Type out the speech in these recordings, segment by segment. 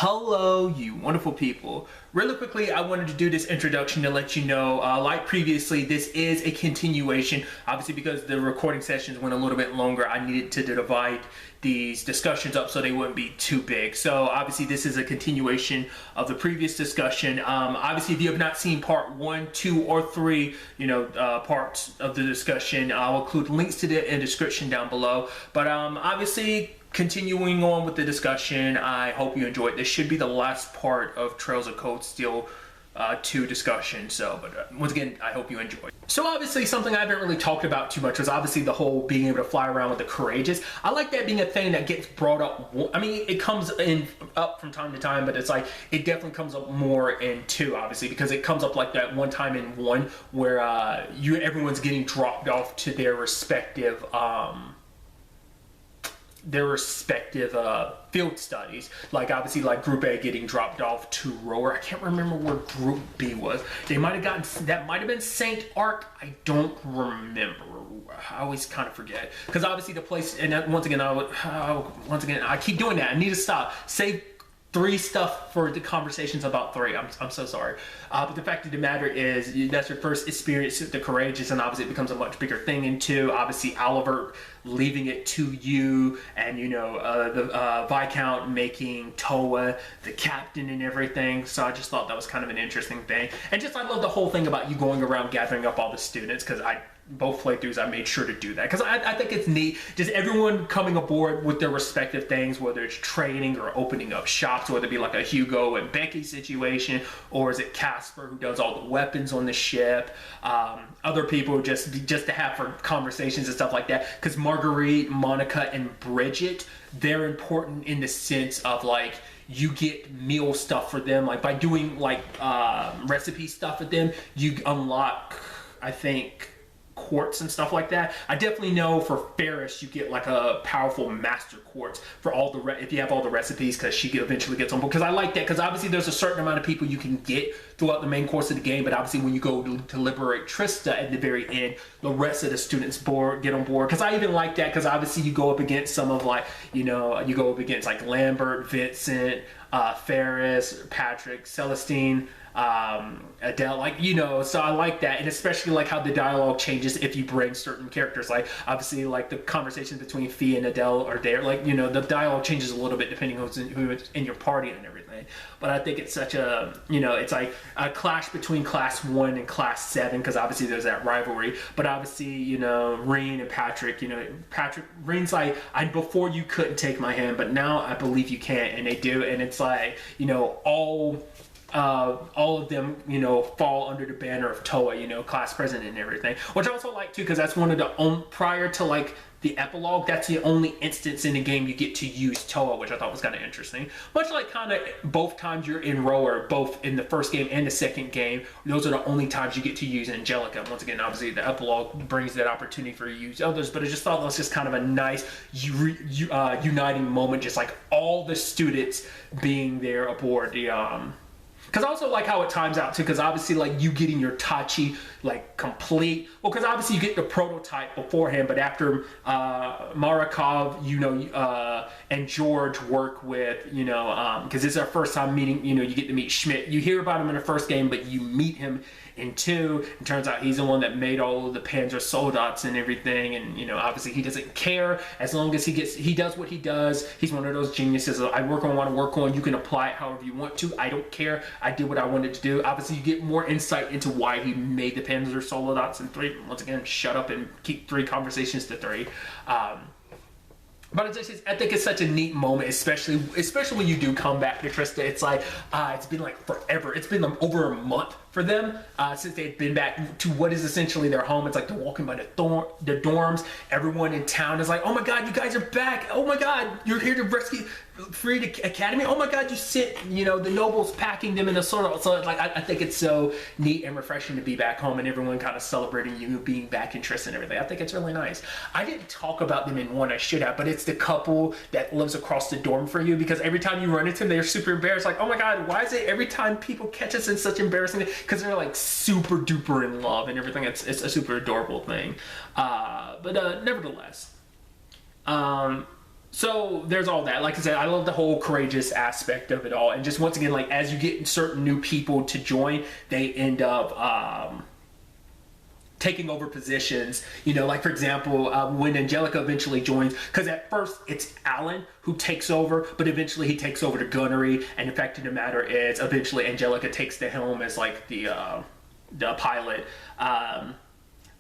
Hello, you wonderful people. Really quickly, I wanted to do this introduction to let you know, like previously, this is a continuation. Obviously, because the recording sessions went a little bit longer, I needed to divide these discussions up so they wouldn't be too big. So obviously, this is a continuation of the previous discussion. Obviously, if you have not seen part 1, 2, or 3, parts of the discussion, I'll include links to it in the description down below. But obviously, continuing on with the discussion, I hope you enjoyed. This should be the last part of Trails of Cold Steel 2 discussion. So, but once again, I hope you enjoyed. So obviously something I haven't really talked about too much was obviously the whole being able to fly around with the courageous. I like that being a thing that gets brought up. I mean, it comes up from time to time, but it's like, it definitely comes up more in 2, obviously, because it comes up like that one time in 1 where everyone's getting dropped off to their respective field studies. Like obviously like Group A getting dropped off to Rower. I can't remember where Group B was. They might have gotten, that might have been St. Arc. I don't remember. I always kind of forget. Because obviously the place, and once again, I keep doing that. I need to stop. Save 3 stuff for the conversations about 3. I'm so sorry. But the fact of the matter is, that's your first experience with the courageous, and obviously it becomes a much bigger thing in 2. Obviously, Oliver leaving it to you, and the Viscount making Toa the captain and everything. So I just thought that was kind of an interesting thing. And just I love the whole thing about you going around gathering up all the students, because both playthroughs I made sure to do that, because I think it's neat, just everyone coming aboard with their respective things, whether it's training or opening up shops, whether it be like a Hugo and Becky situation, or is it Casper who does all the weapons on the ship, other people just to have for conversations and stuff like that, because Marguerite, Monica, and Bridget, they're important in the sense of like, you get meal stuff for them, like by doing like recipe stuff with them, you unlock, I think, quartz and stuff like that. I definitely know for Ferris you get like a powerful master quartz for all the if you have all the recipes, because she eventually gets on board. Because I like that, because obviously there's a certain amount of people you can get throughout the main course of the game, but obviously when you go to liberate Trista at the very end, the rest of the students get on board. Because I even like that, because obviously you go up against some of like, you go up against like Lambert, Vincent, Ferris, Patrick, Celestine, Adele, so I like that. And especially like how the dialogue changes if you bring certain characters, like obviously like the conversations between Fee and Adele are there, like the dialogue changes a little bit depending on who's in your party and everything. But I think it's such a it's like a clash between class 1 and class 7, because obviously there's that rivalry. But obviously Reen and Patrick, Reen's like, before you couldn't take my hand, but now I believe you can, and they do. And it's like all of them, fall under the banner of Toa, class president and everything, which I also like too, because that's one of the prior to like the epilogue, that's the only instance in the game you get to use Toa, which I thought was kind of interesting. Much like kind of both times you're in Rower, both in the first game and the second game, those are the only times you get to use Angelica. Once again, obviously the epilogue brings that opportunity for you to use others, but I just thought that was just kind of a nice uniting moment, just like all the students being there aboard the because I also like how it times out too, because obviously like you getting your Tachi like complete, well, because obviously you get the prototype beforehand, but after Marakov, and George work with, because it's our first time meeting, you get to meet Schmidt. You hear about him in the first game, but you meet him in 2. It turns out he's the one that made all of the Panzer Soldats and everything, and obviously he doesn't care as long as he does what he does. He's one of those geniuses. I work on what I work on. You can apply it however you want to. I don't care. I did what I wanted to do. Obviously, you get more insight into why he made the Panzer Soldats in 3. Once again, shut up and keep 3 conversations to 3. But I think it's such a neat moment, especially when you do come back to Trista. It's like, it's been like forever. It's been over a month for them since they've been back to what is essentially their home. It's like they're walking by the dorms. Everyone in town is like, oh my God, you guys are back. Oh my God, you're here to rescue free the academy. Oh my God, you sit, the nobles packing them in a sort of, so like, I think it's so neat and refreshing to be back home and everyone kind of celebrating you being back in Trista and everything. I think it's really nice. I didn't talk about them in 1, I should have, but it's the couple that lives across the dorm for you, because every time you run into them, they're super embarrassed. Like, oh my God, why is it every time people catch us in such embarrassing, because they're like super duper in love and everything. It's a super adorable thing. But nevertheless, So there's all that. Like I said, I love the whole courageous aspect of it all. And just once again, like as you get certain new people to join, they end up taking over positions. You know, like for example, when Angelica eventually joins, because at first it's Alan who takes over, but eventually he takes over to gunnery. And the fact of the matter is, eventually Angelica takes the helm as like the pilot.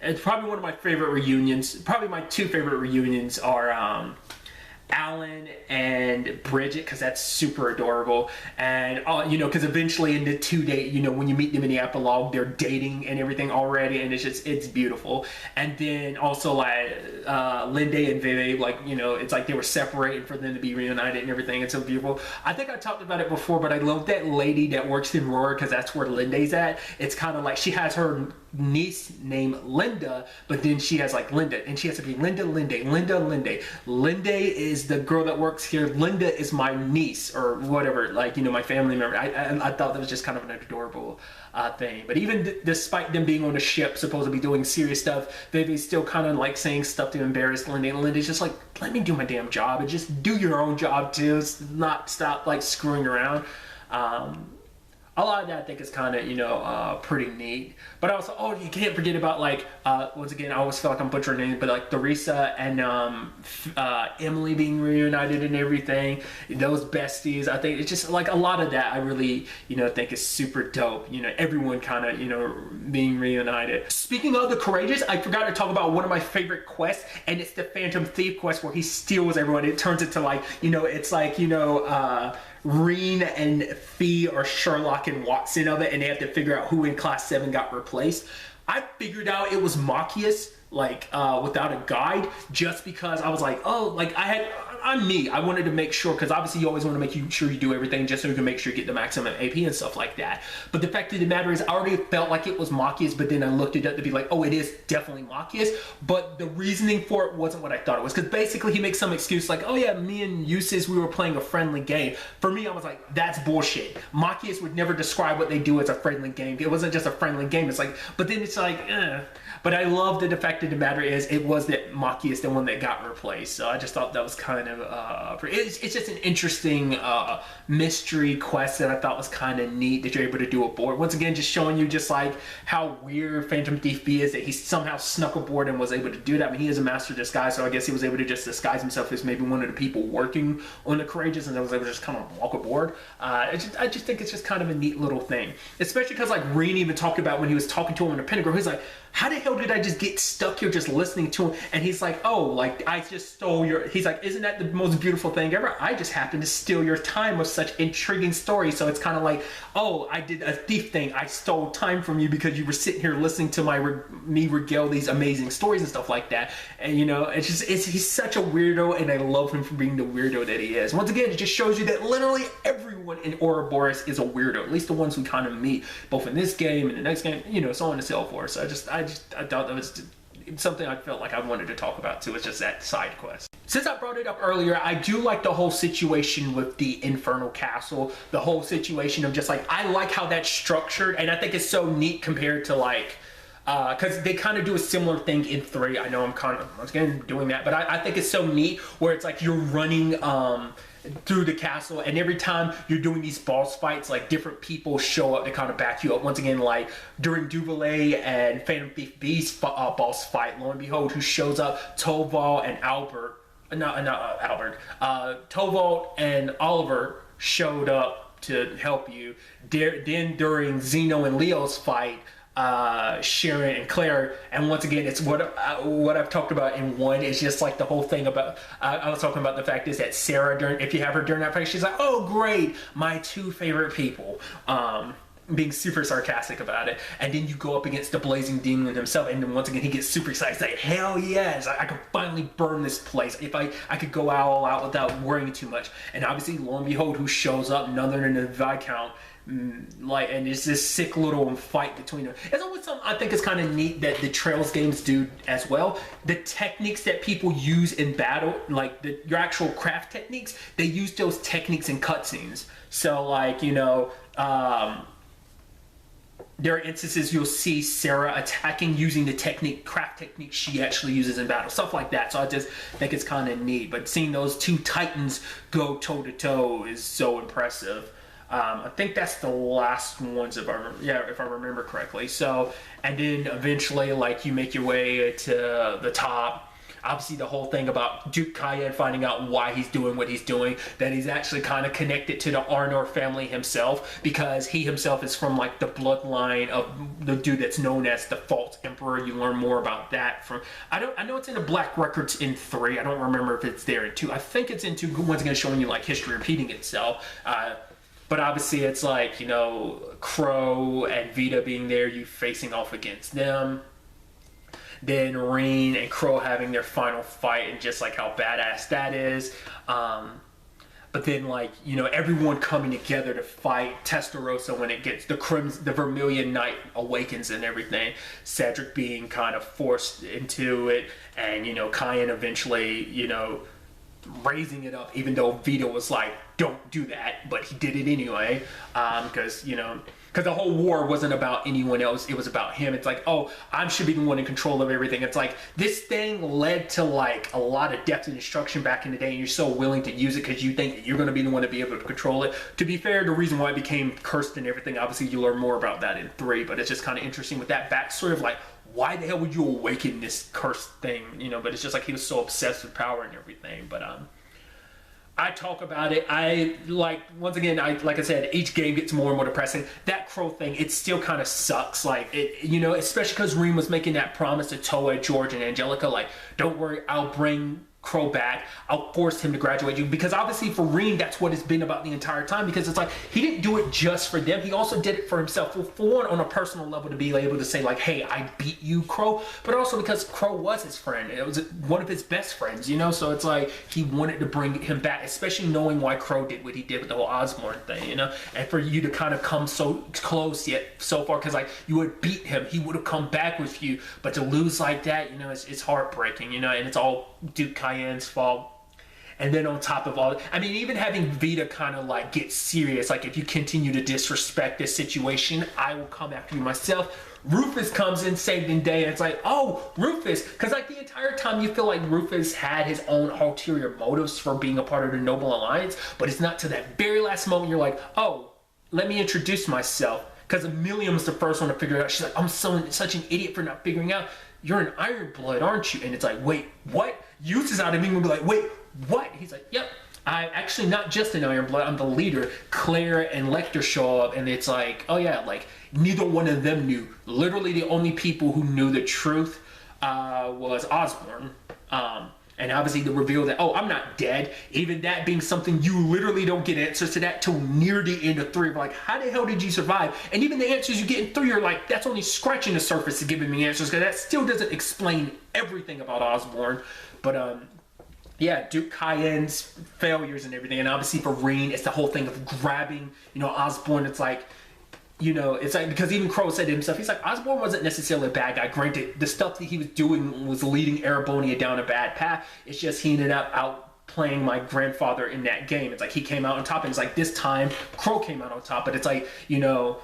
It's probably one of my favorite reunions. Probably my two favorite reunions are Alan and Bridget, because that's super adorable. And you know, because eventually in the 2 day, you know, when you meet them in the epilogue, they're dating and everything already, and it's beautiful. And then also like Linda and Vivi, like, you know, it's like they were separated for them to be reunited and everything. It's so beautiful. I think I talked about it before, but I love that lady that works in Roar, because that's where Linda's at. It's kind of like she has her niece named Linda, but then she has like Linda, and she has to be Linda is the girl that works here. Linda is my niece or whatever, like, you know, my family member. I thought that was just kind of an adorable thing. But even despite them being on the ship supposed to be doing serious stuff, Vivi's still kind of like saying stuff to embarrass Linda, and Linda's just like, let me do my damn job and just do your own job too. Not stop like screwing around. A lot of that I think is kind of, you know, pretty neat. But also, oh, you can't forget about like, once again, I always feel like I'm butchering names, but like Theresa and Emily being reunited and everything, those besties. I think it's just like a lot of that I really, you know, think is super dope. You know, everyone kind of, you know, being reunited. Speaking of the courageous, I forgot to talk about one of my favorite quests, and it's the Phantom Thief quest where he steals everyone. It turns into like, you know, it's like, you know, Reen and Fee or Sherlock and Watson of it, and they have to figure out who in Class 7 got replaced. I figured out it was Machias, like without a guide, just because I was like, oh, like I'm me. I wanted to make sure, because obviously you always want to make sure you do everything just so you can make sure you get the maximum AP and stuff like that. But the fact of the matter is, I already felt like it was Machias, but then I looked it up to be like, oh, it is definitely Machias. But the reasoning for it wasn't what I thought it was, because basically he makes some excuse like, oh yeah, me and Eustace, we were playing a friendly game. For me, I was like, that's bullshit. Machias would never describe what they do as a friendly game. It wasn't just a friendly game. It's like, but then it's like, But I love that the fact of the matter is, it was that Machias the one that got replaced. So I just thought that was kind of it's just an interesting mystery quest that I thought was kind of neat that you're able to do aboard. Once again, just showing you just like how weird Phantom Thief B is, that he somehow snuck aboard and was able to do that. I mean, he is a master disguise, so I guess he was able to just disguise himself as maybe one of the people working on the Courageous, and I was able to just kind of walk aboard. I just think it's just kind of a neat little thing, especially because like Reen even talked about when he was talking to him in the Pentagram. He's like, how the hell did I just get stuck here just listening to him? And he's like, oh, like I just stole your, he's like, isn't that the most beautiful thing ever? I just happened to steal your time with such intriguing stories. So it's kind of like, oh, I did a thief thing. I stole time from you because you were sitting here listening to me regale these amazing stories and stuff like that. And you know, it's just, he's such a weirdo, and I love him for being the weirdo that he is. Once again, it just shows you that literally everyone in Ouroboros is a weirdo, at least the ones we kind of meet, both in this game and the next game, you know, so on and so forth. So I thought that was something I felt like I wanted to talk about too. It's just that side quest. Since I brought it up earlier, I do like the whole situation with the Infernal Castle, the whole situation of just like, I like how that's structured, and I think it's so neat compared to like, because they kind of do a similar thing in 3. I know I'm kind of, once again, doing that, but I think it's so neat where it's like you're running through the castle, and every time you're doing these boss fights, like different people show up to kind of back you up. Once again, like during Duvalet and Phantom Thief B's boss fight, lo and behold, who shows up? Tovald and Tovald and Oliver showed up to help you. Then during Zeno and Leo's fight, Sharon and Claire, and once again, it's what I've talked about in 1. It's just like the whole thing about I was talking about the fact is that Sarah, if you have her during that fight, she's like, oh great, my 2 favorite people, being super sarcastic about it. And then you go up against the Blazing Demon himself, and then once again he gets super excited. He's like, hell yes, I could finally burn this place. If I could go all out without worrying too much. And obviously, lo and behold, who shows up? None other than the Viscount. And it's this sick little fight between them. It's always something I think is kind of neat that the Trails games do as well. The techniques that people use in battle, like your actual craft techniques, they use those techniques in cutscenes. So like, you know, there are instances you'll see Sarah attacking using the craft technique she actually uses in battle, stuff like that. So I just think it's kind of neat. But seeing those two titans go toe to toe is so impressive. I think that's the last ones, if I remember correctly. So, and then eventually, like, you make your way to the top. Obviously, the whole thing about Duke Cayenne finding out why he's doing what he's doing, that he's actually kind of connected to the Arnor family himself, because he himself is from, like, the bloodline of the dude that's known as the False Emperor. You learn more about that from, I know it's in the Black Records in 3. I don't remember if it's there in 2. I think it's in 2, once again showing you, like, history repeating itself. But obviously it's like, you know, Crow and Vita being there, you facing off against them. Then Reen and Crow having their final fight, and just like how badass that is. But then, like, you know, everyone coming together to fight Testarossa when it gets the Vermilion Knight awakens and everything. Cedric being kind of forced into it, and, you know, Cayenne eventually, you know, raising it up, even though Vita was like, don't do that, but he did it anyway, because, you know, because the whole war wasn't about anyone else, it was about him. It's like, oh, I should be the one in control of everything. It's like, this thing led to, like, a lot of depth and destruction back in the day, and you're so willing to use it because you think that you're going to be the one to be able to control it. To be fair, the reason why it became cursed and everything, obviously you learn more about that in 3, but it's just kind of interesting with that backstory of, like, why the hell would you awaken this cursed thing, you know? But it's just like he was so obsessed with power and everything. But I talk about it. I like, once again, like I said, each game gets more and more depressing. That Crow thing, it still kind of sucks. Like, it, you know, especially because Reem was making that promise to Toa, George, and Angelica, like, don't worry, I'll bring Crow back. I'll force him to graduate you, because obviously for Reem, that's what it's been about the entire time, because it's like he didn't do it just for them, he also did it for himself, for one, on a personal level, to be able to say, like, hey, I beat you, Crow, but also because Crow was his friend. It was one of his best friends, you know, so it's like he wanted to bring him back, especially knowing why Crow did what he did with the whole Osborne thing, you know, and for you to kind of come so close yet so far, because like you would beat him, he would have come back with you, but to lose like that, you know, it's heartbreaking, you know, and it's all Duke Cayenne's fault. And then on top of all, I mean, even having Vita kind of like get serious, like, if you continue to disrespect this situation, I will come after you myself. Rufus comes in saving day, and it's like, oh, Rufus, because like the entire time you feel like Rufus had his own ulterior motives for being a part of the Noble Alliance, but it's not to that very last moment you're like, oh, let me introduce myself, because Amelia was the first one to figure it out. She's like, I'm such an idiot for not figuring out, you're an Iron Blood, aren't you? And it's like, wait, what? Eustace out of me would be like, wait, what? He's like, yep, I'm actually not just an Iron Blood, I'm the leader. Claire and Lecter show up, and it's like, oh yeah, like, neither one of them knew. Literally the only people who knew the truth was Osborne. And obviously the reveal that, oh, I'm not dead, even that being something you literally don't get answers to that till near the end of 3. Like, how the hell did you survive? And even the answers you get in 3 are like, that's only scratching the surface to giving me answers, because that still doesn't explain everything about Osborne. But yeah, Duke Cayenne's failures and everything, and obviously for Reen, it's the whole thing of grabbing, you know, Osborne. It's like, you know, it's like, because even Crow said to himself, he's like, Osborne wasn't necessarily a bad guy. Granted, the stuff that he was doing was leading Erebonia down a bad path. It's just he ended up outplaying my grandfather in that game. It's like he came out on top, and it's like this time Crow came out on top. But it's like, you know,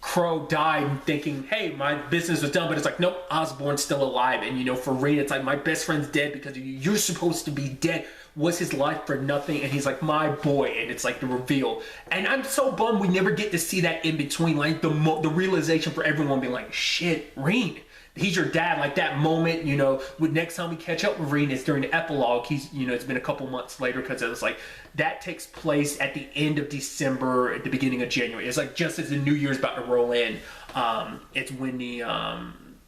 Crow died thinking, hey, my business was done, but it's like, nope, Osborne's still alive. And, you know, for Reen, it's like, my best friend's dead because you're supposed to be dead. Was his life for nothing? And he's like, my boy. And it's like the reveal. And I'm so bummed we never get to see that in between, like the realization for everyone being like, shit, Reen, he's your dad. Like that moment, you know, with next time we catch up with Reen is during the epilogue. He's, you know, it's been a couple months later, because it was like, that takes place at the end of December, at the beginning of January. It's like just as the New Year's about to roll in, it's when the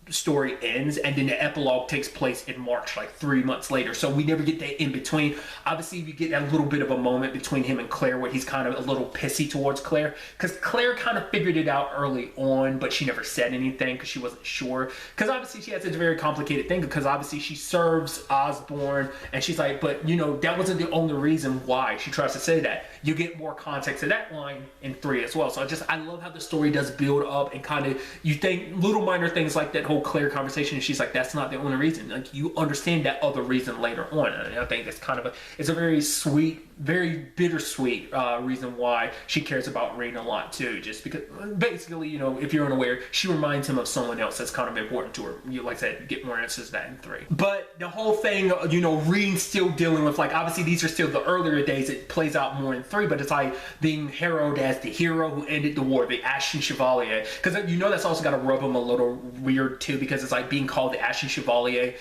story ends, and then the epilogue takes place in March, like 3 months later. So we never get that in between. Obviously, you get that little bit of a moment between him and Claire where he's kind of a little pissy towards Claire, because Claire kind of figured it out early on, but she never said anything because she wasn't sure. Because obviously she has a very complicated thing, because obviously she serves Osborne, and she's like, but you know, that wasn't the only reason why. She tries to say that. You get more context to that line in 3 as well. So I love how the story does build up, and kind of, you think little minor things like that whole whole Claire conversation, and she's like, that's not the only reason. Like, you understand that other reason later on. And I think that's kind of it's a very sweet, very bittersweet reason why she cares about Rean a lot too. Just because, basically, you know, if you're unaware, she reminds him of someone else that's kind of important to her. You, like I said, you get more answers to that in 3. But the whole thing, you know, Rean's still dealing with, like, obviously these are still the earlier days. It plays out more in 3, but it's like being heralded as the hero who ended the war, the Ashen Chevalier. Because you know that's also got to rub him a little weird too, because it's like being called the Ashen Chevalier,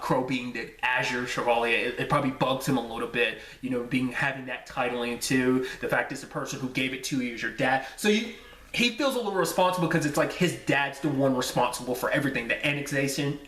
Crow being the Azure Chevalier. It probably bugs him a little bit, you know, having that titling too. The fact is the person who gave it to you is your dad. So he feels a little responsible because it's like his dad's the one responsible for everything, the annexation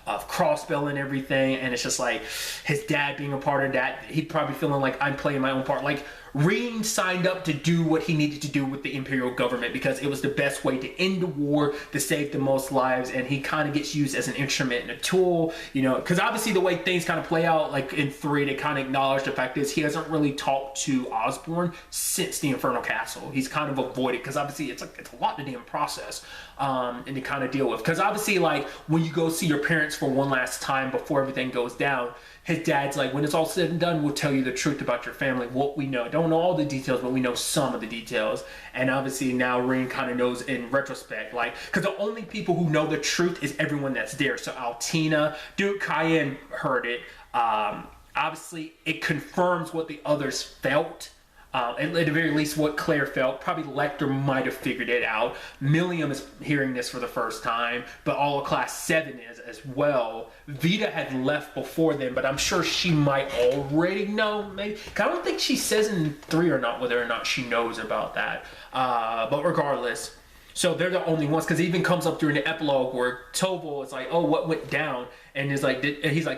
of Crossbell and everything, and it's just like his dad being a part of that. He'd probably feeling like I'm playing my own part. Like, Rean signed up to do what he needed to do with the Imperial government because it was the best way to end the war, to save the most lives, and he kind of gets used as an instrument and a tool, you know, because obviously the way things kind of play out, like in 3, they kind of acknowledge the fact is he hasn't really talked to Osborne since the Infernal Castle. He's kind of avoided, because obviously it's a lot to damn process and to kind of deal with, because obviously, like, when you go see your parents for one last time before everything goes down, his dad's like, when it's all said and done, we'll tell you the truth about your family, what we know. Don't know all the details, but we know some of the details. And obviously now Rean kind of knows in retrospect, like, because the only people who know the truth is everyone that's there. So Altina, Duke Cayenne heard it. Obviously, it confirms what the others felt. At the very least, what Claire felt. Probably Lecter might have figured it out. Milliam is hearing this for the first time, but all of Class 7 is as well. Vita had left before then, but I'm sure she might already know, maybe. I don't think she says in 3 or not whether or not she knows about that. But regardless, so they're the only ones, because it even comes up during the epilogue where Toval is like, oh, what went down? And he's like,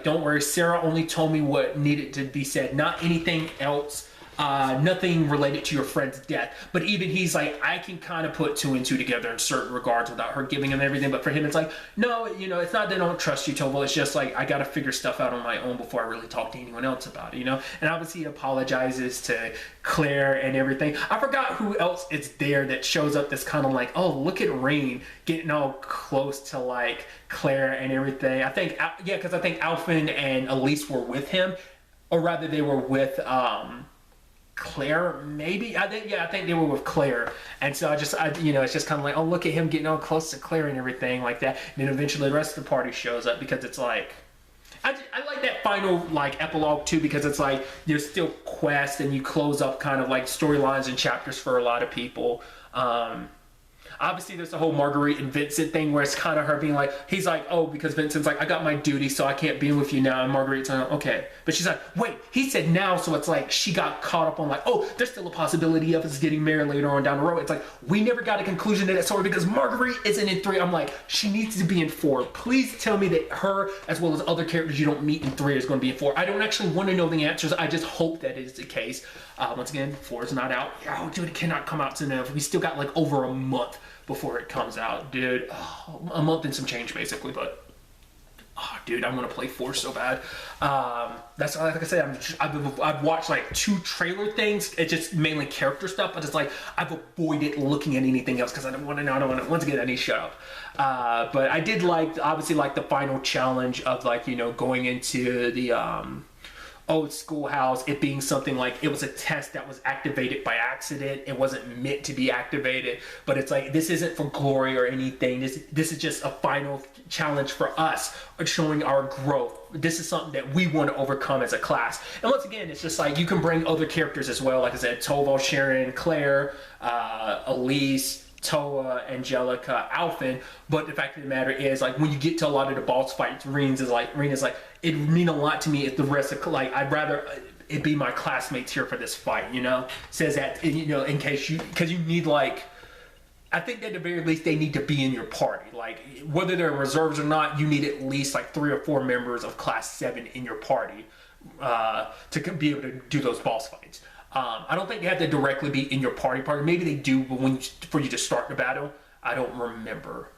don't worry, Sarah only told me what needed to be said, not anything else. Nothing related to your friend's death. But even he's like, I can kind of put 2 and 2 together in certain regards without her giving him everything. But for him, it's like, no, you know, it's not that I don't trust you, Toval. It's just like, I got to figure stuff out on my own before I really talk to anyone else about it, you know? And obviously he apologizes to Claire and everything. I forgot who else is there that shows up that's kind of like, oh, look at Rean getting all close to, like, Claire and everything. I think, yeah, because I think Alphen and Elise were with him. Or rather, they were with, Claire, maybe. I think they were with Claire, and so you know, it's just kind of like, oh, look at him getting all close to Claire and everything like that. And then eventually the rest of the party shows up, because it's like, I like that final, like, epilogue too, because it's like there's still quests and you close up kind of like storylines and chapters for a lot of people. Obviously, there's the whole Marguerite and Vincent thing where it's kind of her being like, he's like, oh, because Vincent's like, I got my duty, so I can't be with you now. And Marguerite's like, okay. But she's like, wait, he said now, so it's like she got caught up on like, oh, there's still a possibility of us getting married later on down the road. It's like, we never got a conclusion to that story because Marguerite isn't in 3. I'm like, she needs to be in 4. Please tell me that her, as well as other characters you don't meet in 3, is going to be in 4. I don't actually want to know the answers. I just hope that is the case. Once again, 4 is not out. Oh, dude, it cannot come out soon enough. We still got like over a month before it comes out, dude. Oh, a month and some change, basically, but oh, dude, I want to play 4 so bad. That's like I said, I've watched like 2 trailer things. It's just mainly character stuff, but it's like I've avoided looking at anything else because I don't want to know. Once again, I need to shut up. But I did obviously like the final challenge of, like, you know, going into the old schoolhouse, it being something like it was a test that was activated by accident. It wasn't meant to be activated, but it's like, this isn't for glory or anything. This is just a final challenge for us, showing our growth. This is something that we want to overcome as a class. And once again, it's just like you can bring other characters as well. Like I said, Toval, Sharon, Claire, Elise, Toa, Angelica, Alphen. But the fact of the matter is, like, when you get to a lot of the boss fights, Rean is like, it would mean a lot to me if the rest of, like, I'd rather it be my classmates here for this fight, you know? Says that, you know, in case because you need, like, I think that at the very least they need to be in your party. Like, whether they're reserves or not, you need at least like 3 or 4 members of Class 7 in your party to be able to do those boss fights. I don't think they have to directly be in your party. Maybe they do, but for you to start the battle, I don't remember.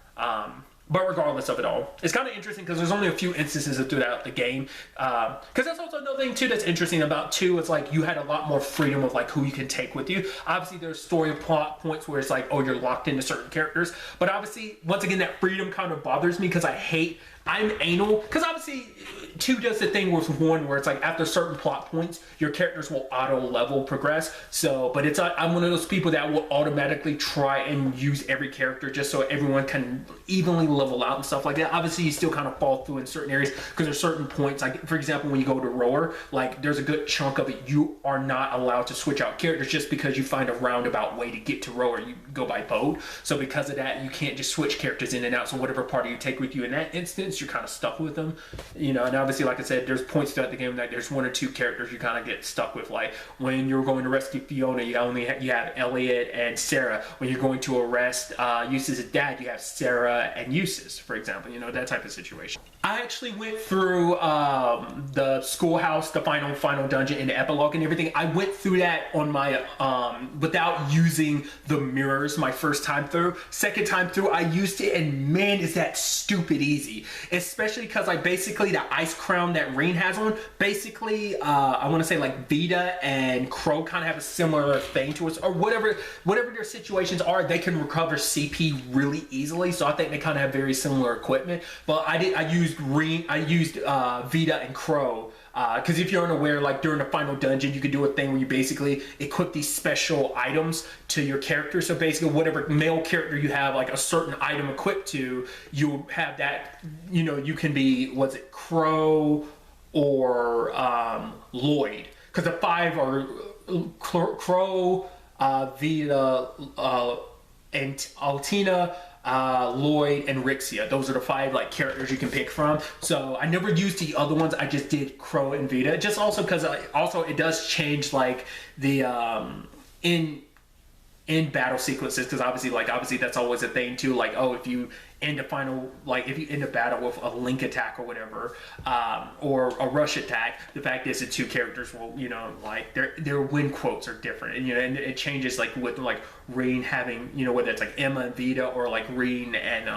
But regardless of it all, it's kind of interesting because there's only a few instances throughout the game. Because that's also another thing too that's interesting about 2. It's like you had a lot more freedom of like who you can take with you. Obviously, there's story plot points where it's like, oh, you're locked into certain characters. But obviously, once again, that freedom kind of bothers me because I'm anal. Because obviously, 2 does the thing with 1 where it's like after certain plot points, your characters will auto level progress. So, but it's I'm one of those people that will automatically try and use every character just so everyone can evenly level out and stuff like that. Obviously, you still kind of fall through in certain areas because there's certain points. Like for example, when you go to rower, like there's a good chunk of it you are not allowed to switch out characters just because you find a roundabout way to get to rower. You go by boat. So because of that, you can't just switch characters in and out. So whatever party you take with you in that instance, you're kind of stuck with them, you know. And obviously, like I said, there's points throughout the game that there's 1 or 2 characters you kind of get stuck with. Like when you're going to rescue Fiona, you have Elliot and Sarah. When you're going to arrest Eustace's dad, you have Sarah and Eustace, for example. You know, that type of situation. I actually went through the schoolhouse, the final dungeon, and the epilogue and everything. I went through that on my without using the mirrors my first time through. Second time through, I used it, and man, is that stupid easy. Especially because like basically the ice crown that Rain has on, basically I want to say like Vita and Crow kind of have a similar thing to us, or whatever their situations are, they can recover CP really easily. So I think they kind of have very similar equipment. But I used Vita and Crow. Because if you're unaware, like during the final dungeon, you could do a thing where you basically equip these special items to your character. So basically, whatever male character you have, like a certain item equipped to, you'll have that. You know, you can be Crow or Lloyd. Because the 5 are Crow, Vita, and Altina. Lloyd and Rixia. Those are the 5 like characters you can pick from. So I never used the other ones. I just did Crow and Vita. Just also because it does change like the in battle sequences, because obviously that's always a thing too. Like, oh, if you end a battle with a link attack or whatever, or a rush attack, the fact is the 2 characters will, you know, like their win quotes are different, and you know, and it changes like with like Rain having, you know, whether it's like Emma and Vita or like Rain and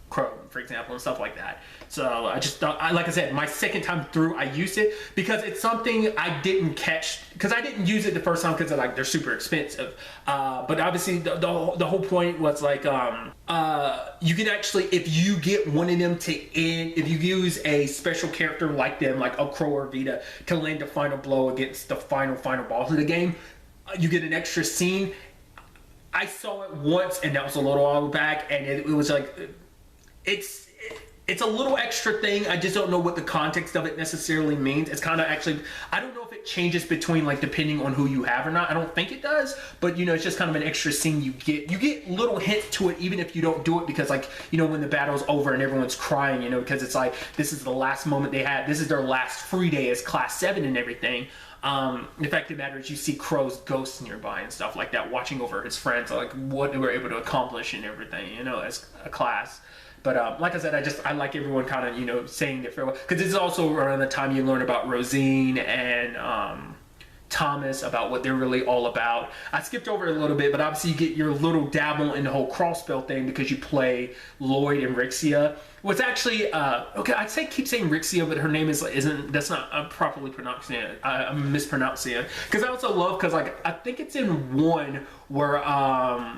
Crow, for example, and stuff like that. So I just thought, like I said, my second time through, I used it because it's something I didn't catch, because I didn't use it the first time because they're super expensive. But obviously the whole point was like, you can actually, if you get one of them if you use a special character like them, like a Crow or Vita, to land the final blow against the final boss of the game, you get an extra scene. I saw it once, and that was a little while back, and it was like, it's a little extra thing. I just don't know what the context of it necessarily means. It's kind of actually, I don't know if it changes between like depending on who you have or not. I don't think it does, but you know, it's just kind of an extra scene you get. You get little hints to it even if you don't do it, because like, you know, when the battle's over and everyone's crying, you know, because it's like, this is the last moment they had. This is their last free day as Class 7 and everything. The fact of the matter is you see Crow's ghosts nearby and stuff like that, watching over his friends, like what they were able to accomplish and everything, you know, as a class. But like I said, I like everyone kind of, you know, saying their farewell, because this is also around the time you learn about Rosine and Thomas, about what they're really all about. I skipped over it a little bit, but obviously you get your little dabble in the whole crossspell thing because you play Lloyd and Rixia. What's actually okay, keep saying Rixia, but her name that's not properly pronouncing it. I'm mispronouncing it, because I also love, because like I think it's in 1 where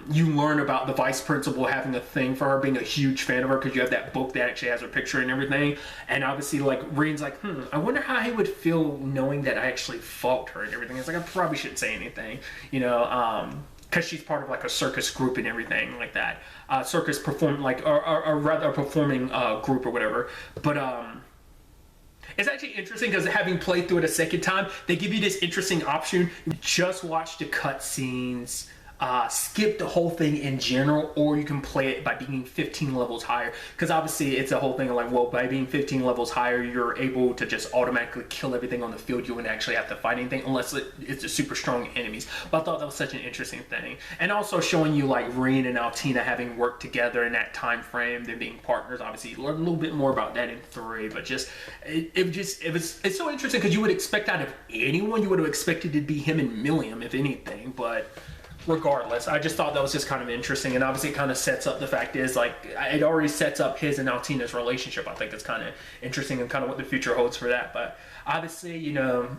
you learn about the vice principal having a thing for her, being a huge fan of her, because you have that book that actually has her picture and everything. And obviously like Rain's like, I wonder how he would feel knowing that I actually fought her and everything. It's like, I probably shouldn't say anything, you know, because she's part of like a circus group and everything like that. Circus perform like, or rather a performing group or whatever. But it's actually interesting because having played through it a second time, they give you this interesting option. Just watch the cutscenes, skip the whole thing in general, or you can play it by being 15 levels higher, because obviously it's a whole thing of like, well, by being 15 levels higher, you're able to just automatically kill everything on the field. You wouldn't actually have to fight anything unless it's a super strong enemies. But I thought that was such an interesting thing, and also showing you like Rain and Altina having worked together in that time frame, them being partners. Obviously you learn a little bit more about that in 3, but just it's so interesting, because you would expect out of anyone, you would have expected it to be him and Milliam, if anything. But regardless, I just thought that was just kind of interesting, and obviously it kind of sets up, the fact is, like, it already sets up his and Altina's relationship. I think it's kind of interesting and kind of what the future holds for that. But obviously, you know,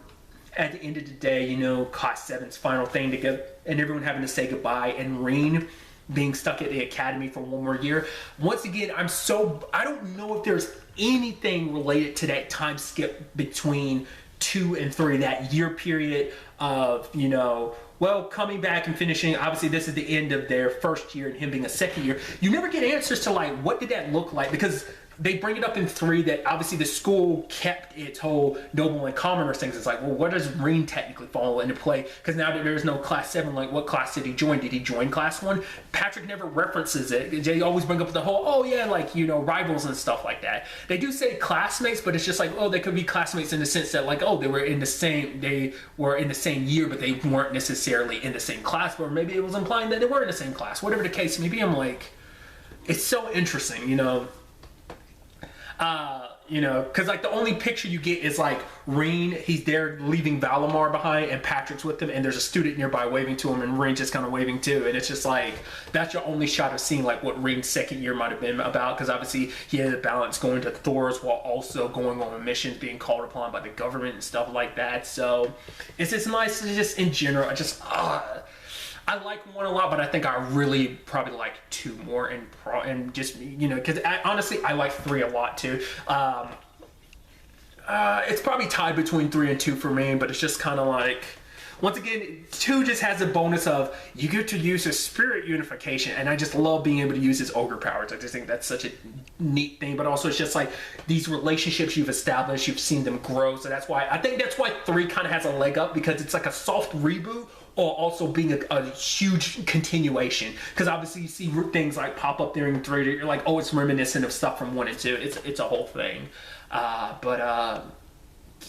at the end of the day, you know, Class 7's final thing to get, and everyone having to say goodbye, and Reen being stuck at the academy for one more year. Once again, I don't know if there's anything related to that time skip between 2 and 3, that year period of, you know, well, coming back and finishing. Obviously this is the end of their first year and him being a second year. You never get answers to, like, what did that look like, because they bring it up in 3 that obviously the school kept its whole noble and commoners things. It's like, well, what does Reen technically fall into play? Because now that there's no Class 7, like, what class did he join? Did he join Class 1? Patrick never references it. They always bring up the whole, oh yeah, like, you know, rivals and stuff like that. They do say classmates, but it's just like, oh, they could be classmates in the sense that, like, oh, they were in the same year, but they weren't necessarily in the same class. Or maybe it was implying that they were in the same class. Whatever the case may be, I'm like, it's so interesting, you know. You know, because, like, the only picture you get is, like, Reen, he's there leaving Valimar behind, and Patrick's with him, and there's a student nearby waving to him, and Reen just kind of waving too. And it's just like, that's your only shot of seeing, like, what Reen's second year might have been about, because obviously he had a balance going to Thor's while also going on missions, being called upon by the government and stuff like that. So it's just nice to just, in general, I like 1 a lot, but I think I really probably like 2 more, and just, you know, because honestly, I like 3 a lot too. It's probably tied between 3 and 2 for me, but it's just kind of like, once again, 2 just has a bonus of you get to use his spirit unification, and I just love being able to use his ogre powers. I just think that's such a neat thing, but also it's just like these relationships you've established, you've seen them grow, so that's why, I think that's why 3 kind of has a leg up, because it's like a soft reboot, or also being a huge continuation, because obviously you see things like pop up there in 3 that you're like, oh, it's reminiscent of stuff from 1 and 2. It's a whole thing.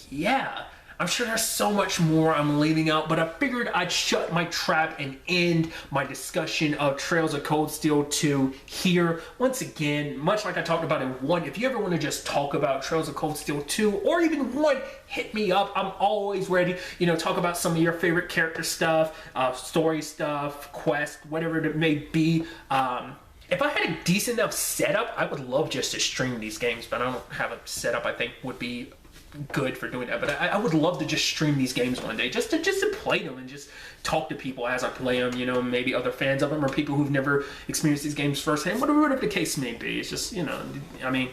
Yeah, I'm sure there's so much more I'm leaving out, but I figured I'd shut my trap and end my discussion of Trails of Cold Steel 2 here. Once again, much like I talked about in 1, if you ever want to just talk about Trails of Cold Steel 2 or even 1, hit me up. I'm always ready. You know, talk about some of your favorite character stuff, story stuff, quest, whatever it may be. If I had a decent enough setup, I would love just to stream these games, but I don't have a setup I think would be good for doing that. But I would love to just stream these games one day, just to play them and just talk to people as I play them, you know, maybe other fans of them or people who've never experienced these games firsthand, whatever the case may be. It's just, you know, I mean,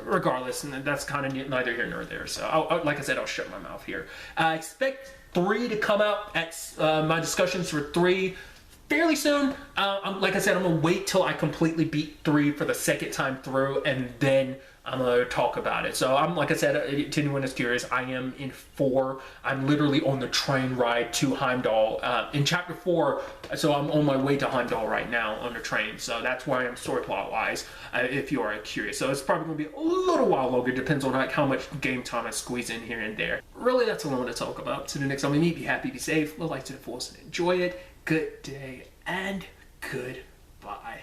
regardless, and that's kind of neither here nor there. So, like I said, I'll shut my mouth here. I expect 3 to come out at my discussions for 3 fairly soon. Like I said, I'm gonna wait till I completely beat 3 for the second time through, and then I'm gonna talk about it. So I'm, like I said, to anyone that's curious, I am in 4. I'm literally on the train ride to Heimdall in chapter 4. So I'm on my way to Heimdall right now on the train. So that's where I am story plot wise, if you are curious. So it's probably gonna be a little while longer. Depends on like how much game time I squeeze in here and there. Really, that's all I want to talk about. To the next time we meet, be happy, be safe, live life to the fullest, and enjoy it. Good day and goodbye.